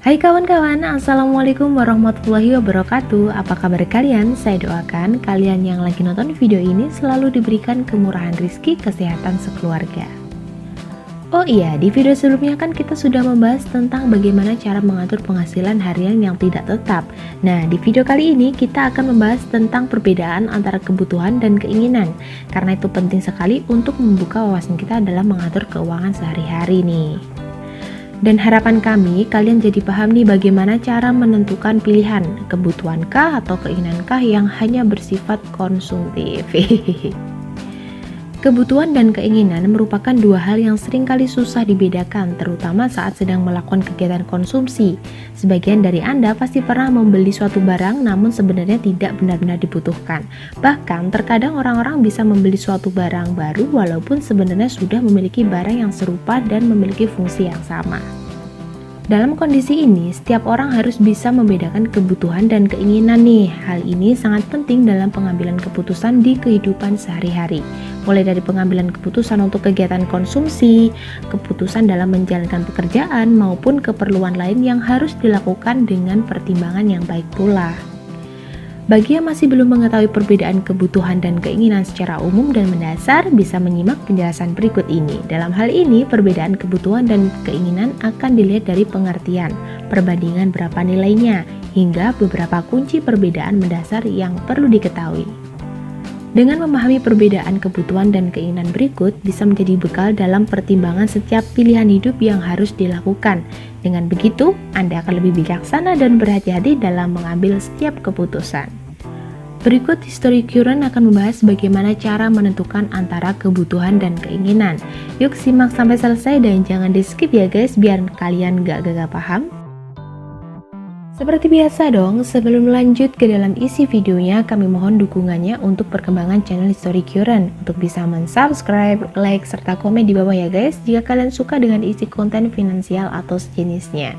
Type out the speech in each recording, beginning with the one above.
Hai kawan-kawan, Assalamualaikum warahmatullahi wabarakatuh. Apa kabar kalian? Saya doakan kalian yang lagi nonton video ini selalu diberikan kemurahan rizki, kesehatan sekeluarga. Oh iya, di video sebelumnya kan kita sudah membahas tentang bagaimana cara mengatur penghasilan harian yang tidak tetap. Nah, di video kali ini kita akan membahas tentang perbedaan antara kebutuhan dan keinginan. Karena itu penting sekali untuk membuka wawasan kita dalam mengatur keuangan sehari-hari nih. Dan harapan kami, kalian jadi paham nih bagaimana cara menentukan pilihan, kebutuhankah atau keinginankah yang hanya bersifat konsumtif. Kebutuhan dan keinginan merupakan dua hal yang seringkali susah dibedakan, terutama saat sedang melakukan kegiatan konsumsi. Sebagian dari Anda pasti pernah membeli suatu barang namun sebenarnya tidak benar-benar dibutuhkan. Bahkan terkadang orang-orang bisa membeli suatu barang baru walaupun sebenarnya sudah memiliki barang yang serupa dan memiliki fungsi yang sama. Dalam kondisi ini, setiap orang harus bisa membedakan kebutuhan dan keinginan nih. Hal ini sangat penting dalam pengambilan keputusan di kehidupan sehari-hari. Mulai dari pengambilan keputusan untuk kegiatan konsumsi, keputusan dalam menjalankan pekerjaan, maupun keperluan lain yang harus dilakukan dengan pertimbangan yang baik pula. Bagi yang masih belum mengetahui perbedaan kebutuhan dan keinginan secara umum dan mendasar, bisa menyimak penjelasan berikut ini. Dalam hal ini, perbedaan kebutuhan dan keinginan akan dilihat dari pengertian, perbandingan berapa nilainya, hingga beberapa kunci perbedaan mendasar yang perlu diketahui. Dengan memahami perbedaan kebutuhan dan keinginan berikut, bisa menjadi bekal dalam pertimbangan setiap pilihan hidup yang harus dilakukan. Dengan begitu, Anda akan lebih bijaksana dan berhati-hati dalam mengambil setiap keputusan. Berikut History Current akan membahas bagaimana cara menentukan antara kebutuhan dan keinginan. Yuk simak sampai selesai dan jangan di skip ya guys, biar kalian gak gagal paham. Seperti biasa dong, sebelum lanjut ke dalam isi videonya, kami mohon dukungannya untuk perkembangan channel History Current. Untuk bisa mensubscribe, like, serta komen di bawah ya guys, jika kalian suka dengan isi konten finansial atau sejenisnya.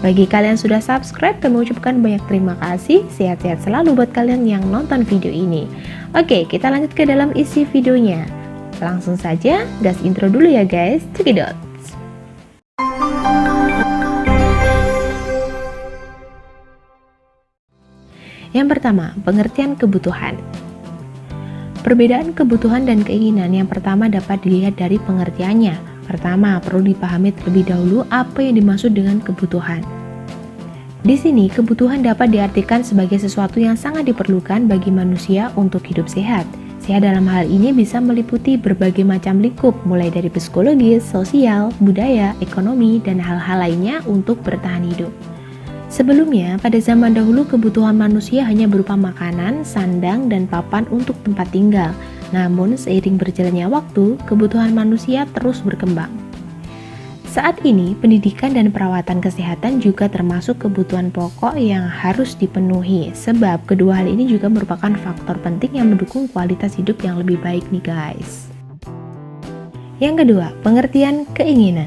Bagi kalian sudah subscribe, kami ucapkan banyak terima kasih, sehat-sehat selalu buat kalian yang nonton video ini. Oke, kita lanjut ke dalam isi videonya. Langsung saja, gas intro dulu ya guys, cekidot. Yang pertama, pengertian kebutuhan. Perbedaan kebutuhan dan keinginan yang pertama dapat dilihat dari pengertiannya. Pertama, perlu dipahami terlebih dahulu apa yang dimaksud dengan kebutuhan. Di sini, kebutuhan dapat diartikan sebagai sesuatu yang sangat diperlukan bagi manusia untuk hidup sehat. Sehat dalam hal ini bisa meliputi berbagai macam lingkup, mulai dari psikologis, sosial, budaya, ekonomi, dan hal-hal lainnya untuk bertahan hidup. Sebelumnya, pada zaman dahulu kebutuhan manusia hanya berupa makanan, sandang, dan papan untuk tempat tinggal. Namun, seiring berjalannya waktu, kebutuhan manusia terus berkembang. Saat ini, pendidikan dan perawatan kesehatan juga termasuk kebutuhan pokok yang harus dipenuhi, sebab kedua hal ini juga merupakan faktor penting yang mendukung kualitas hidup yang lebih baik nih guys. Yang kedua, pengertian keinginan.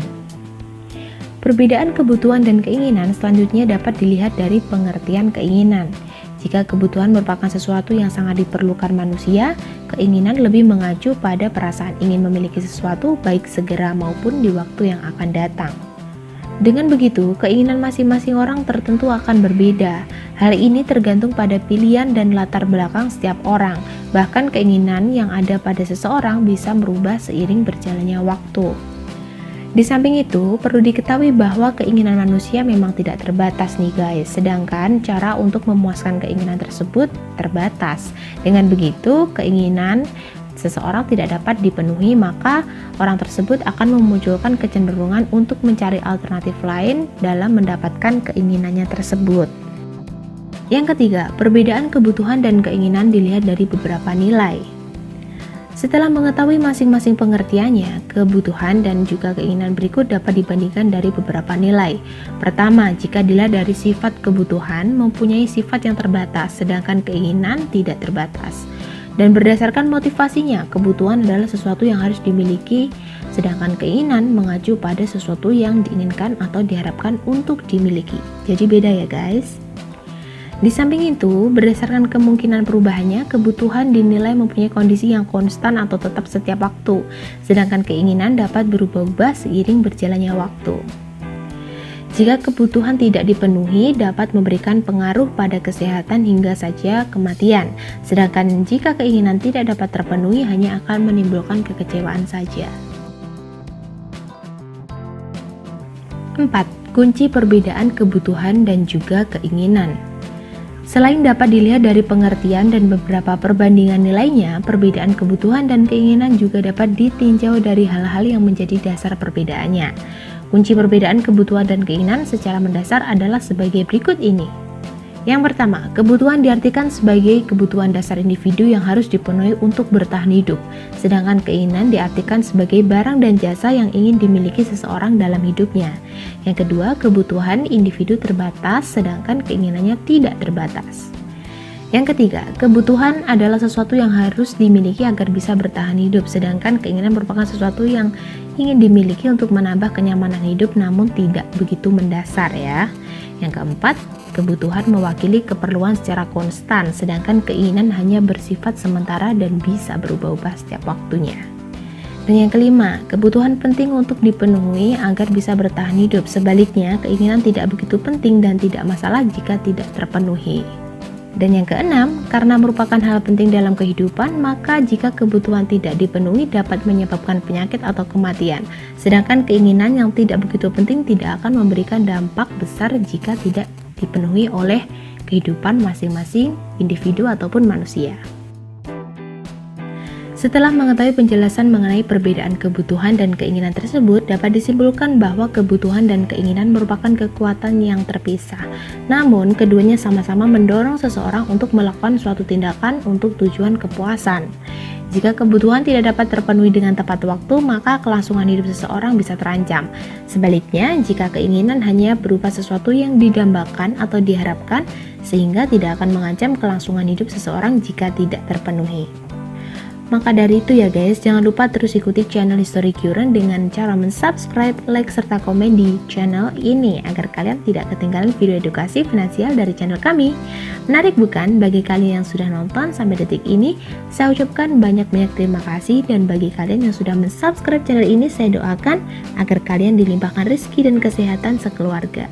Perbedaan kebutuhan dan keinginan selanjutnya dapat dilihat dari pengertian keinginan. Jika kebutuhan merupakan sesuatu yang sangat diperlukan manusia, keinginan lebih mengacu pada perasaan ingin memiliki sesuatu baik segera maupun di waktu yang akan datang. Dengan begitu, keinginan masing-masing orang tertentu akan berbeda. Hal ini tergantung pada pilihan dan latar belakang setiap orang. Bahkan keinginan yang ada pada seseorang bisa berubah seiring berjalannya waktu. Di samping itu, perlu diketahui bahwa keinginan manusia memang tidak terbatas nih guys, sedangkan cara untuk memuaskan keinginan tersebut terbatas. Dengan begitu, keinginan seseorang tidak dapat dipenuhi, maka orang tersebut akan memunculkan kecenderungan untuk mencari alternatif lain dalam mendapatkan keinginannya tersebut. Yang ketiga, perbedaan kebutuhan dan keinginan dilihat dari beberapa nilai. Setelah mengetahui masing-masing pengertiannya, kebutuhan dan juga keinginan berikut dapat dibandingkan dari beberapa nilai. Pertama, jika dilihat dari sifat kebutuhan mempunyai sifat yang terbatas, sedangkan keinginan tidak terbatas. Dan berdasarkan motivasinya, kebutuhan adalah sesuatu yang harus dimiliki, sedangkan keinginan mengacu pada sesuatu yang diinginkan atau diharapkan untuk dimiliki. Jadi beda ya guys. Di samping itu, berdasarkan kemungkinan perubahannya, kebutuhan dinilai mempunyai kondisi yang konstan atau tetap setiap waktu, sedangkan keinginan dapat berubah-ubah seiring berjalannya waktu. Jika kebutuhan tidak dipenuhi, dapat memberikan pengaruh pada kesehatan hingga saja kematian. Sedangkan jika keinginan tidak dapat terpenuhi, hanya akan menimbulkan kekecewaan saja. 4. Kunci perbedaan kebutuhan dan juga keinginan. Selain dapat dilihat dari pengertian dan beberapa perbandingan nilainya, perbedaan kebutuhan dan keinginan juga dapat ditinjau dari hal-hal yang menjadi dasar perbedaannya. Kunci perbedaan kebutuhan dan keinginan secara mendasar adalah sebagai berikut ini. Yang pertama, kebutuhan diartikan sebagai kebutuhan dasar individu yang harus dipenuhi untuk bertahan hidup, sedangkan keinginan diartikan sebagai barang dan jasa yang ingin dimiliki seseorang dalam hidupnya. Yang kedua, kebutuhan individu terbatas, sedangkan keinginannya tidak terbatas. Yang ketiga, kebutuhan adalah sesuatu yang harus dimiliki agar bisa bertahan hidup, sedangkan keinginan merupakan sesuatu yang ingin dimiliki untuk menambah kenyamanan hidup namun tidak begitu mendasar ya. Yang keempat, kebutuhan mewakili keperluan secara konstan, sedangkan keinginan hanya bersifat sementara dan bisa berubah-ubah setiap waktunya. Dan yang kelima, kebutuhan penting untuk dipenuhi agar bisa bertahan hidup, sebaliknya keinginan tidak begitu penting dan tidak masalah jika tidak terpenuhi. Dan yang keenam, karena merupakan hal penting dalam kehidupan, maka jika kebutuhan tidak dipenuhi dapat menyebabkan penyakit atau kematian. Sedangkan keinginan yang tidak begitu penting tidak akan memberikan dampak besar jika tidak dipenuhi oleh kehidupan masing-masing individu ataupun manusia. Setelah mengetahui penjelasan mengenai perbedaan kebutuhan dan keinginan tersebut, dapat disimpulkan bahwa kebutuhan dan keinginan merupakan kekuatan yang terpisah. Namun, keduanya sama-sama mendorong seseorang untuk melakukan suatu tindakan untuk tujuan kepuasan. Jika kebutuhan tidak dapat terpenuhi dengan tepat waktu, maka kelangsungan hidup seseorang bisa terancam. Sebaliknya, jika keinginan hanya berupa sesuatu yang didambakan atau diharapkan, sehingga tidak akan mengancam kelangsungan hidup seseorang jika tidak terpenuhi. Maka dari itu ya guys, jangan lupa terus ikuti channel History Current dengan cara mensubscribe, like, serta komen di channel ini agar kalian tidak ketinggalan video edukasi finansial dari channel kami. Menarik bukan? Bagi kalian yang sudah nonton sampai detik ini, saya ucapkan banyak-banyak terima kasih, dan bagi kalian yang sudah mensubscribe channel ini, saya doakan agar kalian dilimpahkan rezeki dan kesehatan sekeluarga.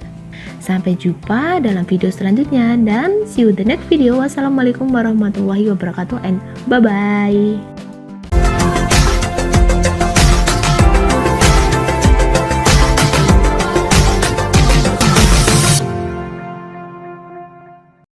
Sampai jumpa dalam video selanjutnya dan see you the next video. Wassalamualaikum warahmatullahi wabarakatuh and bye-bye.